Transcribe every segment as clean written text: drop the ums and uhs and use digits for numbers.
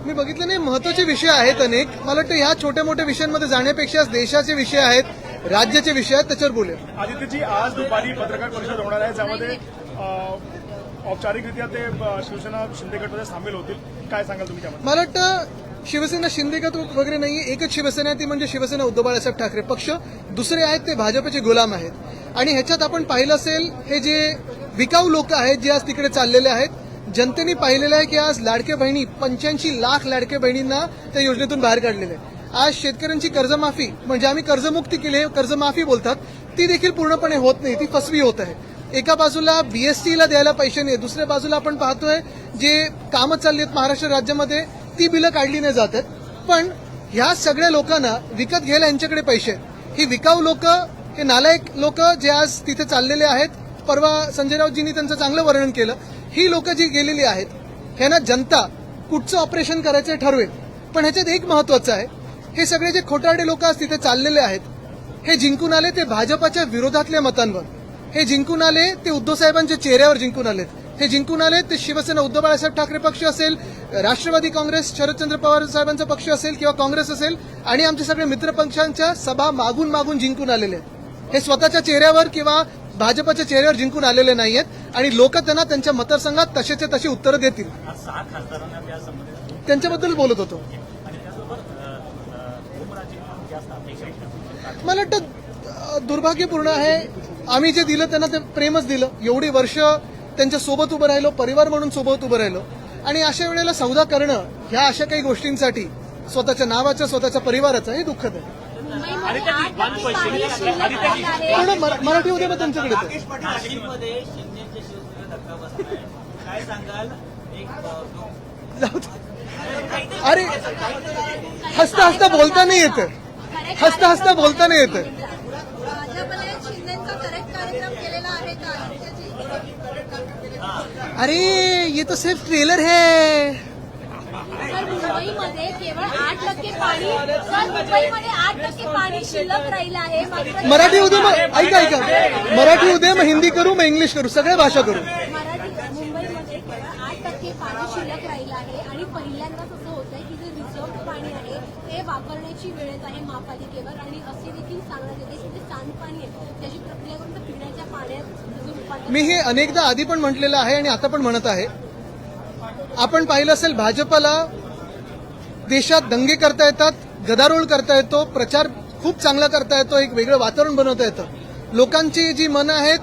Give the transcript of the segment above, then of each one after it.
मी बघितलं नाही, महत्वाचे विषय आहेत अनेक. मला वाटतं ह्या छोट्या मोठ्या विषयांमध्ये जाण्यापेक्षा देशाचे विषय आहेत, राज्याचे विषय आहेत, त्याच्यावर बोलूया. आदित्यजी, आज दुपारी पत्रकार परिषद होणार आहे, ज्यामध्ये औपचारिकरित्या ते शिवसेना शिंदे गटमध्ये सामील होतील. काय सांगाल तुम्ही त्यामध्ये? मला वाटतं शिवसेना शिंदे गट वगैरे नाहीये, एकच शिवसेना आहे, ती म्हणजे शिवसेना उद्धव बाळासाहेब ठाकरे पक्ष. दुसरे आहेत ते भाजपचे गुलाम आहेत. आणि ह्याच्यात आपण पाहिलं असेल, हे जे विकाऊ लोक आहेत जे आज तिकडे चाललेले आहेत, जनतेने पाहिलेलं आहे की आज लाडक्या बहिणी 85 लाख लाडक्या बहिणींना त्या योजनेतून बाहेर काढलेले आहे. आज शेतकऱ्यांची कर्जमाफी, म्हणजे आम्ही कर्जमुक्ती केली आहे, कर्जमाफी बोलतात, ती देखील पूर्णपणे होत नाही, ती फसवी होत आहे. एका बाजूला बीएसटीला द्यायला पैसे नाही, दुसऱ्या बाजूला आपण पाहतोय जे कामं चालली आहेत महाराष्ट्र राज्यामध्ये ती बिलं काढली नाही जात आहेत. पण ह्या सगळ्या लोकांना विकत घ्यायला यांच्याकडे पैसे आहेत. ही विकाऊ लोक, हे नालायक लोक जे आज तिथे चाललेले आहेत, परवा संजय राऊतजींनी त्यांचं चांगलं वर्णन केलं, ही लोक जी गेलेली आहेत, ह्यांना जनता कुठचं ऑपरेशन करायचं ठरवेल. पण ह्याच्यात एक महत्वाचं आहे, हे सगळे जे खोटारडे लोक आज तिथे चाललेले आहेत, हे जिंकून आले ते भाजपाच्या विरोधातल्या मतांवर, हे जिंकून आले ते उद्धव साहेबांच्या चेहऱ्यावर जिंकून आलेत, हे जिंकून आले ते शिवसेना उद्धव बाळासाहेब ठाकरे पक्ष असेल, राष्ट्रवादी काँग्रेस शरदचंद्र पवार साहेबांचा पक्ष असेल किंवा काँग्रेस असेल, आणि आमचे सगळे मित्र पक्षांच्या सभा मागून मागून जिंकून आलेले आहेत. हे स्वतःच्या चेहऱ्यावर किंवा भाजपच्या चेहऱ्यावर जिंकून आलेले नाहीयेत. आणि लोक त्यांना त्यांच्या मतदारसंघात तसेचे तशी उत्तरं देतील. त्यांच्याबद्दल बोलत होतो. मला वाटतं दुर्भाग्यपूर्ण आहे, आम्ही जे दिलं त्यांना ते प्रेमच दिलं, एवढी वर्ष त्यांच्या सोबत उभं राहिलो, परिवार म्हणून सोबत उभं राहिलो, आणि अशा वेळेला सौदा करणं ह्या अशा काही गोष्टींसाठी स्वतःच्या नावाच्या, स्वतःच्या परिवाराचं, हे दुःखद आहे. मराठी उद्या त्यांच्याकडे अरे हसता हसता बोलता नाही येतं, हसता हसता बोलता नाही येतं. अरे ये तो सिर्फ ट्रेलर है. मुंबईमध्ये केवळ 8% पाणी, मुंबईमध्ये 8% पाणी शिल्लक राहिलं आहे. मराठी उद्या मग ऐका, मराठी उद्या मग हिंदी करू, मग इंग्लिश करू, सगळ्या भाषा करू. मुंबईमध्ये केवळ 8% पाणी शिल्लक राहिलं आहे आणि पहिल्यांदाच असं होत आहे की जे रिझर्व्ह पाणी आहे ते वापरण्याची वेळ येत आहे महापालिकेवर. आणि असे देखील सांगण्यात येते की जे सांडपाणी आहे त्याची प्रक्रिया करून पिण्याच्या पाण्यात. मी हे अनेकदा आधी पण म्हटलेलं आहे आणि आता पण म्हणत आहे. आपण पाहिलं असेल, भाजपला देशात दंगे करता येतात, गदारोळ करता येतो, प्रचार खूप चांगला करता येतो, एक वेगळं वातावरण बनवता येतं. लोकांची जी मनं आहेत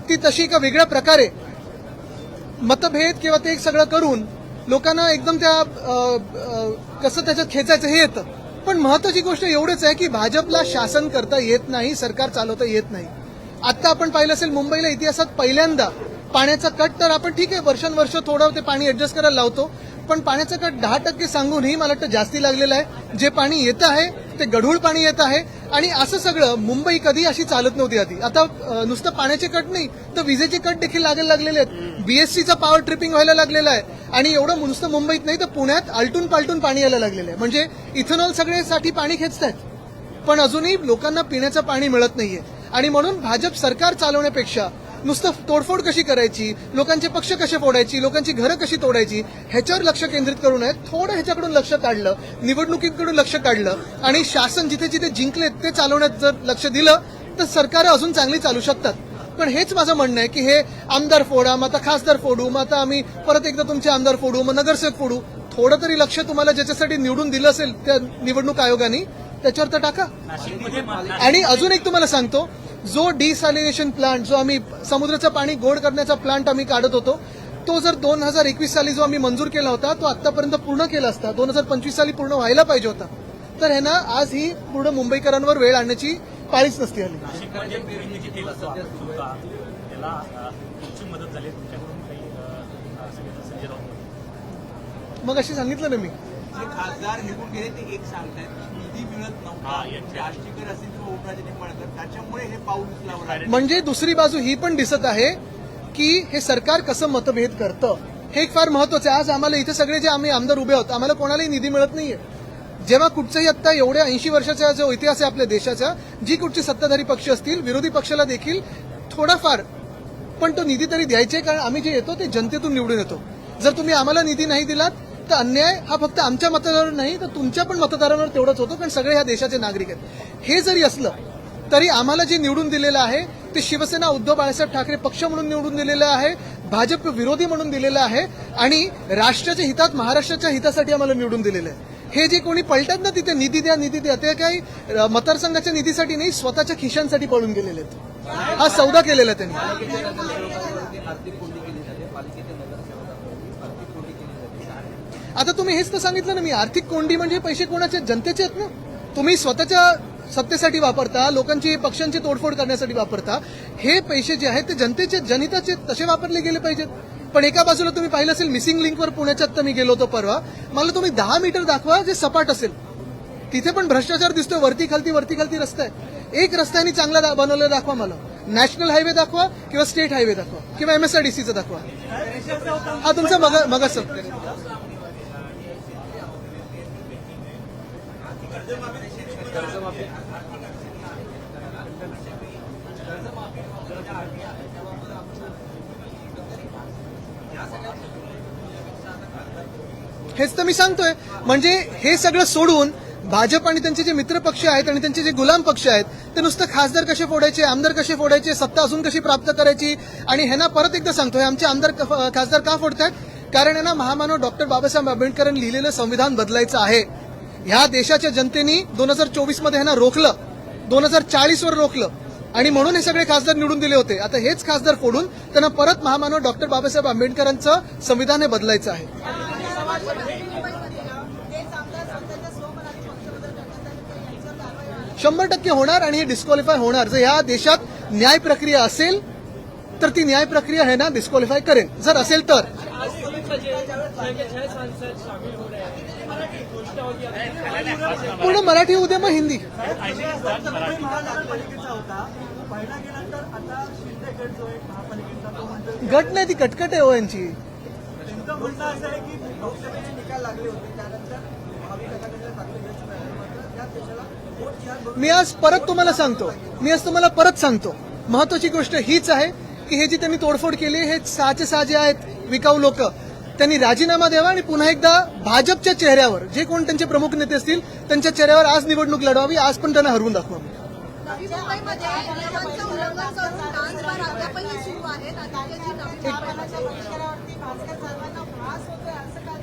ती तशी एका वेगळ्या प्रकारे मतभेद किंवा ते सगळं करून लोकांना एकदम त्या कसं त्याच्यात खेचायचं हे येतं. पण महत्वाची गोष्ट एवढंच आहे की भाजपला शासन करता येत नाही, सरकार चालवता येत नाही. आता आपण पाहिलं असेल, मुंबईला इतिहासात पहिल्यांदा पाण्याचा कट, तर आपण ठीक आहे वर्षानुवर्ष थोडं ते पाणी ऍडजस्ट करायला लावतो, पण पाण्याचा कट 10% सांगूनही मला वाटतं जास्ती लागलेलं आहे. जे पाणी येत आहे ते गढूळ पाणी येत आहे. आणि असं सगळं मुंबई कधी अशी चालत नव्हती आधी. आता नुसतं पाण्याचे कट नाही तर विजेचे कट देखील लागायला लागलेले आहेत, बीएससीचा पॉवर ट्रिपिंग व्हायला लागलेला आहे. आणि एवढं नुसतं मुंबईत नाही तर पुण्यात आलटून पालटून पाणी यायला लागलेलं आहे. म्हणजे इथेनॉल सगळ्यासाठी पाणी खेचतायत, पण अजूनही लोकांना पिण्याचं पाणी मिळत नाहीये. आणि म्हणून भाजप सरकार चालवण्यापेक्षा नुसतं तोडफोड कशी करायची, लोकांचे पक्ष कसे फोडायची, लोकांची घरं कशी तोडायची, ह्याच्यावर लक्ष केंद्रित करू नये. थोडं ह्याच्याकडून लक्ष काढलं, निवडणुकीकडून लक्ष काढलं आणि शासन जिथे जिथे जिंकलेत ते चालवण्यात जर लक्ष दिलं तर सरकार अजून चांगली चालू शकतात. पण हेच माझं म्हणणं आहे की हे आमदार फोडा, मग आता खासदार फोडू, मग आता आम्ही परत एकदा तुमचे आमदार फोडू, मग नगरसेवक फोडू. थोडं तरी लक्ष तुम्हाला ज्याच्यासाठी निवडून दिलं असेल त्या निवडणूक आयोगाने त्याच्यावर तर टाका. आणि अजून एक तुम्हाला सांगतो, जो डिसॅलिनेशन प्लांट, जो आम्ही समुद्राचं पाणी गोड करण्याचा प्लांट आम्ही काढत होतो, तो जर 2021 साली जो आम्ही मंजूर केला होता तो आतापर्यंत पूर्ण केला असता, 2025 साली पूर्ण व्हायला पाहिजे होता, तर ह्यांना आज ही पूर्ण मुंबईकरांवर वेळ आणण्याची पाळीच नसती आली. मग अशी सांगितलं ना मी, खासदार निवडून गेले ते एक सांगतायत निधी मिळत नव्हता, राष्ट्रीयकर असेल किंवा ओमराजे निंबाळकर, त्याच्यामुळे हे पाऊल उचलावं लागलं. म्हणजे दुसरी बाजू ही पण दिसत आहे की हे सरकार कसं मतभेद करतं, हे एक फार महत्वाचं आहे. आज आम्हाला इथे सगळे जे आम्ही आमदार उभे आहोत, आम्हाला कोणालाही निधी मिळत नाहीये. जेव्हा कुठचंही आता एवढ्या 80 वर्षाचा जो इतिहास आहे आपल्या देशाचा, जी कुठची सत्ताधारी पक्ष असतील, विरोधी पक्षाला देखील थोडाफार पण तो निधी तरी द्यायचे, कारण आम्ही जे येतो ते जनतेतून निवडून येतो. जर तुम्ही आम्हाला निधी नाही दिलात फक्त अन्याय हा फक्त आमच्या मतदारांवर नाही तर तुमच्या पण मतदारांवर तेवढंच होतो, कारण सगळे ह्या देशाचे नागरिक आहेत. हे जरी असलं तरी आम्हाला जे निवडून दिलेलं आहे ते शिवसेना उद्धव बाळासाहेब ठाकरे पक्ष म्हणून निवडून दिलेलं आहे, भाजप विरोधी म्हणून दिलेलं आहे आणि राष्ट्राच्या हितात, महाराष्ट्राच्या हितासाठी आम्हाला निवडून दिलेलं आहे. हे जे कोणी पलटत ना तिथे निधी द्या ते काही मतदारसंघाच्या निधीसाठी नाही, स्वतःच्या खिशांसाठी पळून गेलेले आहेत. हा सौदा केलेला आहे त्यांनी. आता तुम्ही हेच तर सांगितलं ना मी, आर्थिक कोंडी म्हणजे पैसे कोणाचे, जनतेचे आहेत ना. तुम्ही स्वतःच्या सत्तेसाठी वापरता, लोकांची पक्षांची तोडफोड करण्यासाठी वापरता. हे पैसे जे आहेत ते जनतेचे, जनहिताचे तसे वापरले गेले पाहिजेत. पण एका बाजूला तुम्ही पाहिलं असेल मिसिंग लिंकवर पुण्याच्यात तर मी गेलो होतो परवा, मला तुम्ही 10 मीटर दाखवा जे सपाट असेल, तिथे पण भ्रष्टाचार दिसतोय. वरती खालती रस्ता आहे. एक रस्त्याने चांगला बनवलेला दाखवा मला. नॅशनल हायवे दाखवा किंवा स्टेट हायवे दाखवा किंवा MSRDCचा दाखवा. हा तुमचा मगाच हेच तर मी सांगतोय. म्हणजे हे सगळं सोडून भाजप आणि त्यांचे जे मित्र पक्ष आहेत आणि त्यांचे जे गुलाम पक्ष आहेत ते नुसतं खासदार कसे फोडायचे, आमदार कसे फोडायचे, सत्ता अजून कशी प्राप्त करायची. आणि ह्यांना परत एकदा सांगतोय, आमचे आमदार खासदार का फोडतात, कारण यांना महामानव डॉक्टर बाबासाहेब आंबेडकरांनी लिहिलेलं संविधान बदलायचं आहे. ह्या देशाच्या जनतेने 2024 मध्ये ह्यांना रोखलं, 2040 वर रोखलं आणि म्हणून हे सगळे खासदार निवडून दिले होते. आता हेच खासदार फोडून त्यांना परत महामानव डॉक्टर बाबासाहेब आंबेडकरांचं संविधान हे बदलायचं आहे. 100% होणार आणि हे डिस्क्वालिफाय होणार. जर ह्या देशात न्याय प्रक्रिया असेल तर ती न्याय प्रक्रिया है ना डिस्क्वालिफाय करेल. जर असेल तर पूर्ण मराठी उद्या मग हिंदी. गट नाही, ती कटकट आहे हो यांची. मी आज तुम्हाला परत सांगतो महत्वाची गोष्ट हीच आहे की हे जी त्यांनी तोडफोड केली, हे 6चे 6 जे आहेत विकाऊ लोक, त्यांनी राजीनामा द्यावा आणि पुन्हा एकदा भाजपच्या चेहऱ्यावर जे कोण त्यांचे प्रमुख नेते असतील त्यांच्या चेहऱ्यावर आज निवडणूक लढवावी. आज पण त्यांना हरवून दाखवा. नवी मुंबईमध्ये नियमांचं उल्लंघन करून डान्स बार अद्यापही सुरू आहेत. आता जी नवी मुंबईच्या परिसरावरती भाजप सर्वांना त्रास होतोय असं काय?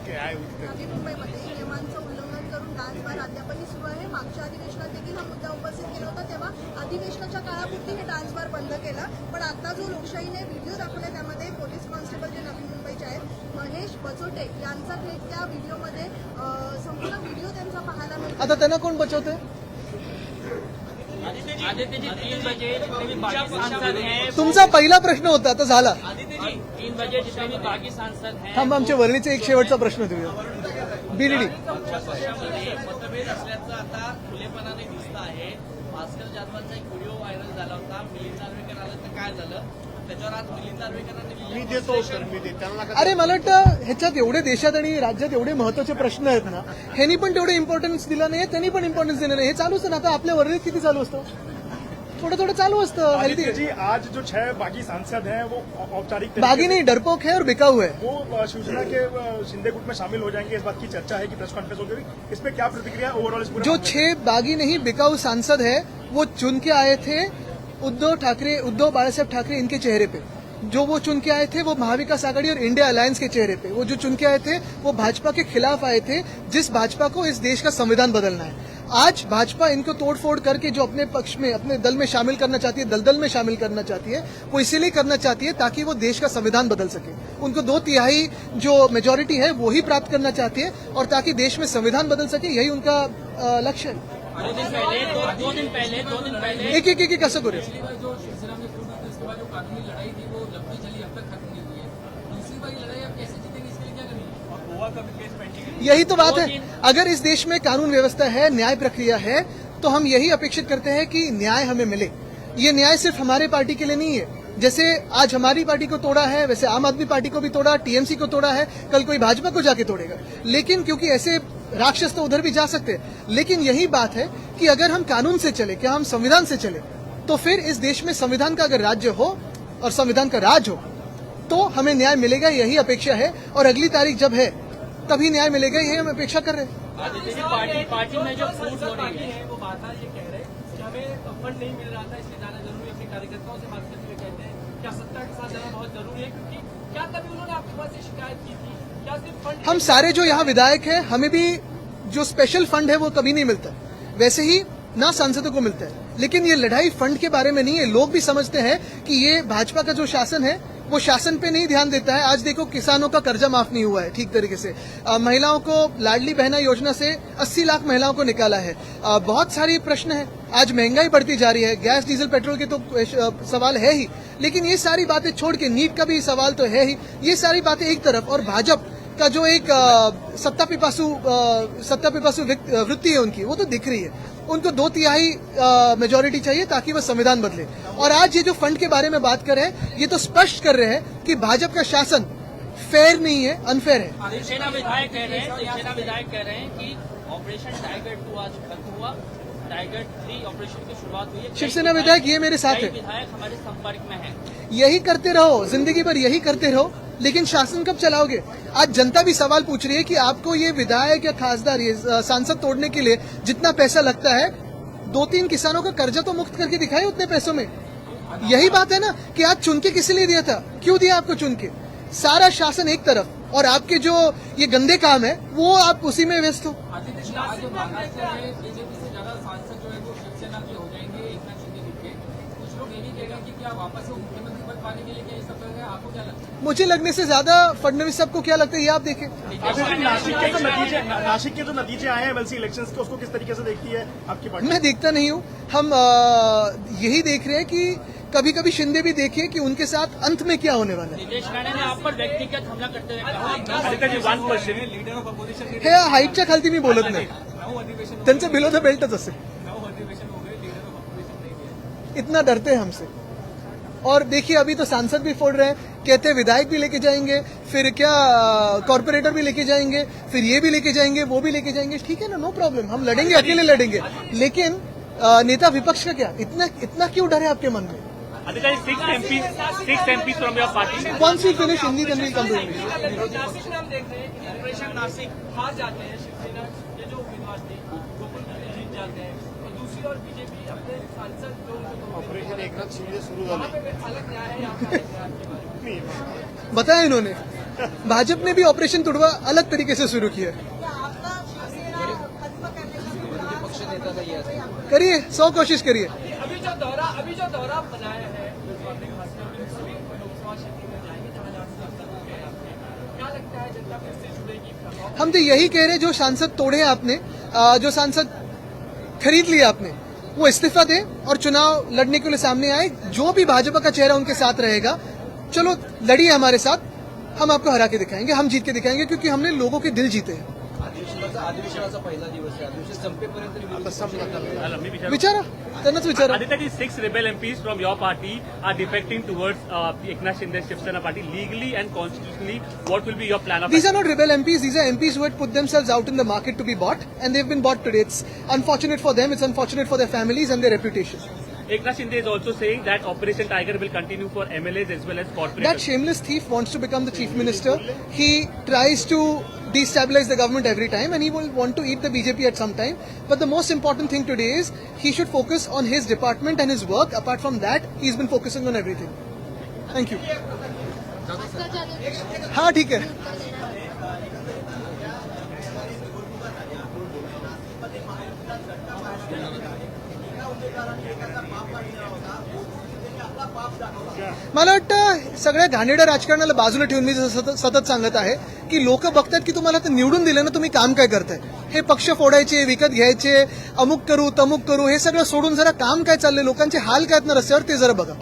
नवी मुंबईमध्ये नियमांचं उल्लंघन करून डान्स बार अद्यापही सुरू आहे. मागच्या अधिवेशनात देखील हा मुद्दा उपस्थित केला होता, तेव्हा अधिवेशनाच्या काळापुरती हे डान्स बार बंद केला. पण आता जो लोकशाहीने व्हिडिओ दाखवला त्यामध्ये पोलीस कॉन्स्टेबल जे नवी मुंबईचे आहेत महेश बचोटे यांचा क्लिप त्या व्हिडिओमध्ये संपूर्ण व्हिडिओ त्यांचा पाहायला मिळतो. आता त्यांना कोण बचवते? तुमचा पहिला प्रश्न होता, आता झाला. थांब, आमच्या वर्णीचे एक शेवटचा प्रश्न देऊया. BDD मतभेद असल्याचं आता खुलेपणाने दिसत आहे. भास्कर जाधवांचा एक व्हिडिओ व्हायरल झाला होता. मिलिंद नार्वेकर आलं तर काय झालं, त्याच्यावर आज मिलिंद नार्वेकरांनी मी देतो उत्तर, मी देतो त्यांना. अरे मला वाटतं ह्याच्यात एवढे देशात आणि राज्यात एवढे महत्वाचे प्रश्न आहेत ना, ह्यांनी पण तेवढे इम्पॉर्टन्स दिला नाही, त्यांनी पण इम्पॉर्टन्स दिलं नाही. हे चालू असतं ना. आता आपल्या वर्णीत किती चालू असतं, थोडं चालू असतं. आदित्य जी, आज जो 6 बागी सांसद हैं वो औपचारिक बागी नहीं, डरपोक है और बिकाऊ है. वो शिवसेना के शिंदे गुट में शामिल हो जाएंगे, इस बात की चर्चा है कि प्रेस कॉन्फ्रेंस होगी. इस पे क्या प्रतिक्रिया ओवरऑल इस पूरे जो मामले 6 बागी नहीं बिकाऊ सांसद है वो चुन के आए थे उद्धव बाळासाहेब ठाकरे इनके चेहरे पे. जो वो चुन के आए थे वो महाविकास आघाड़ी और इंडिया अलायंस के चेहरे पे. वो जो चुन के आए थे वो भाजपा के खिलाफ आए थे, जिस भाजपा को इस देश का संविधान बदलना है. आज भाजपा इनको तोड़फोड़ करके जो अपने पक्ष में, अपने दल में शामिल करना चाहती है, दलदल में शामिल करना चाहती है, वो इसीलिए करना चाहती है ताकि वो देश का संविधान बदल सके. उनको 2/3 जो मेजोरिटी है वो ही प्राप्त करना चाहती है और ताकि देश में संविधान बदल सके, यही उनका लक्ष्य है. 2 दिन पहले एक असं करूया. जो शिवसेना में शुरू थी, उसके बाद जो कानूनी लड़ाई थी वो लंबी चली, अब तक खत्म नहीं हुई है. दूसरी बारी लड़ाई अब कैसे जीतेंगे, इसके लिए क्या करेंगे? और गोवा का भी केस पेंडिंग. यही तो बात है. अगर इस देश में कानून व्यवस्था है, न्याय प्रक्रिया है, तो हम यही अपेक्षित करते हैं कि न्याय हमें मिले. ये न्याय सिर्फ हमारे पार्टी के लिए नहीं है. जैसे आज हमारी पार्टी को तोड़ा है, वैसे आम आदमी पार्टी को भी तोड़ा, TMC को तोड़ा है, कल कोई भाजपा को जाके तोड़ेगा. लेकिन क्योंकि ऐसे राक्षस तो उधर भी जा सकते हैं, लेकिन यही बात है कि अगर हम कानून से चले, क्या हम संविधान से चले, तो फिर इस देश में संविधान का अगर राज्य हो और संविधान का राज हो तो हमें न्याय मिलेगा, यही अपेक्षा है। और अगली तारीख जब है तभी न्याय मिलेगा, यही हम अपेक्षा कर रहे हैं। आदित्य जी, पार्टी में जो फूट हो रही है वो बात ये कह रहे हैं कि हमें फंड नहीं मिल रहा था, इसलिए जाना जरूरी है। अपने कार्यकर्ताओं से बात करते हुए कहते हैं क्या सत्ता के साथ जाना बहुत जरूरी है, क्योंकि क्या कभी उन्होंने आपके पास ये शिकायत की थी? क्या सिर्फ फंड हम सारे जो यहाँ विधायक हैं, हमें भी जो स्पेशल फंड है वो कभी नहीं मिलता, वैसे ही ना सांसदों को मिलता है। लेकिन ये लड़ाई फंड के बारे में नहीं है। लोग भी समझते हैं कि ये भाजपा का जो शासन है वो शासन पे नहीं ध्यान देता है। आज देखो, किसानों का कर्जा माफ नहीं हुआ है ठीक तरीके से। महिलाओं को लाडली बहना योजना से 80 लाख महिलाओं को निकाला है। बहुत सारी प्रश्न है। आज महंगाई बढ़ती जा रही है, गैस डीजल पेट्रोल के तो सवाल है ही, लेकिन ये सारी बातें छोड़ के नीट का भी सवाल तो है ही। ये सारी बातें एक तरफ, और भाजपा का जो एक सत्ता पिपासु वृत्ति है उनकी, वो तो दिख रही है। उनको 2/3 मेजोरिटी चाहिए ताकि वह संविधान बदले। और आज ये जो फंड के बारे में बात कर रहे हैं, ये तो स्पष्ट कर रहे हैं कि भाजपा का शासन फेयर नहीं है, अनफेयर है। शिवसेना विधायक कह रहे हैं कि ऑपरेशन टाइगर 2 आज खत्म हुआ, टाइगर 3 ऑपरेशन की शुरुआत हुई है। शिवसेना विधायक ये मेरे साथ है, विधायक हमारे संपर्क में है। यही करते रहो, जिंदगी भर यही करते रहो, लेकिन शासन कब चलाओगे? आज जनता भी सवाल पूछ रही है कि आपको ये विधायक या खासदार, ये सांसद तोड़ने के लिए जितना पैसा लगता है, 2-3 किसानों का कर्जा तो मुक्त करके दिखाए उतने पैसों में। यही बात है ना कि आज चुन के किस लिए दिया था, क्यों दिया आपको चुन के? सारा शासन एक तरफ और आपके जो ये गंदे काम है वो आप उसी में व्यस्त हो। आदित्य जी, आज महाराष्ट्र में बीजेपी से ज्यादा सांसद जो है वो शिवसेना के हो जाएंगे, एकनाथ शिंदे के। कुछ लोग ये भी कह रहे हैं कि क्या वापस वो मुख्यमंत्री पद पाने के लिए क्या ये सब कर रहे हैं? आपको क्या लगता है? मुझे लगने से ज्यादा फडणवीस साहब को क्या लगता है, ये आप देखें। नासिक के जो नतीजे आए हैं एमएलसी इलेक्शंस के, उसको किस तरीके से देखती है आपकी पार्टी? मैं देखता नहीं हूँ। हम यही देख रहे हैं कि कभी कभी शिंदे भी देखिए कि उनके साथ अंत में क्या होने वाला है। नितेश राणे ने आप पर व्यक्तिगत हमला करते हुए कहा, लीडर ऑफ अपोजिशन हे हाईटच्या खालती मी बोलत नाही, त्यांचं बिलो द बेल्टच असेल। अधिवेशन हो गए, लीडर ऑफ अपोजिशन नहीं है। इतना डरते हैं हमसे। और देखिए, अभी तो सांसद भी फोड़ रहे हैं, कहते हैं विधायक भी लेके जाएंगे, फिर क्या कॉर्पोरेटर भी लेके जाएंगे, फिर ये भी लेके जाएंगे, वो भी लेके जाएंगे। ठीक है ना, नो प्रॉब्लम, हम लड़ेंगे, अकेले लड़ेंगे। लेकिन नेता विपक्ष का क्या, इतना क्यों डर है आपके मन में? Aditya, 6 MPs from your party. Once we finish Hindi, then we'll come to English. Nashik में हम देख रहे हैं कि ऑपरेशन नासिक हार जाते हैं शिवसेना के जो उम्मीदवार थे, गोकुल दुबे जीत जाते हैं, और दूसरी ओर बीजेपी अपने सांसद जो ऑपरेशन एकनाथ शिंदे शुरू वहाँ पे अलग न्याय है, यहाँ पे अलग न्याय आपके बारे में बताया इन्होंने, भाजपा ने भी ऑपरेशन तुड़वा अलग तरीके से शुरू किया है। करिए, 100 कोशिश करिए। अभी जो दौरा बनाया है, सभी लोकसभा क्षेत्र में जाएंगे जहाँ जहाँ से सांसद हुए हैं आपने, क्या लगता है जनता फिर से जुड़ेगी? हम तो यही कह रहे हैं, जो सांसद तोड़े हैं आपने, जो सांसद खरीद लिया आपने, वो इस्तीफा दे और चुनाव लड़ने के लिए सामने आए। जो भी भाजपा का चेहरा उनके साथ रहेगा, चलो लड़िए हमारे साथ, हम आपको हरा के दिखाएंगे, हम जीत के दिखाएंगे, क्योंकि हमने लोगों के दिल जीते हैं। अधिवेशनाचा पहिला दिवस आहे, अधिवेशन संपेपर्यंत विचारा, त्यांनाच विचारा। Aditya, these 6 rebel MPs from your party are defecting towards Eknath Shinde Shivsena party. Legally and constitutionally, what will be your plan of These are not rebel MPs. These are MPs who had put themselves out in the market to be bought, and they've been bought today. It's unfortunate for them. It's unfortunate for their families and their reputation. Eknath Shinde is also saying that Operation Tiger will continue for MLAs as well as That corporations. shameless thief wants to become the chief minister. He tries to destabilize the government every time, and he will want to eat the BJP at some time. But the most important thing today is he should focus on his department and his work. Apart from that, he's been focusing on everything. Thank you. Bhaskar Jadhav हाँ ठीक है। मला वाटतं सगळ्या घाणेरड्या राजकारणाला बाजूला ठेवून मी सतत सांगत आहे की लोक बघतात की तुम्हाला तर निवडून दिलं ना, तुम्ही काम काय करताय? हे पक्ष फोडायचे, विकत घ्यायचे, अमुक करू तमुक करू, हे सगळं सोडून जरा काम काय चाललंय, लोकांचे हाल काय आहेत ना रस्त्यावर, ते जरा बघा।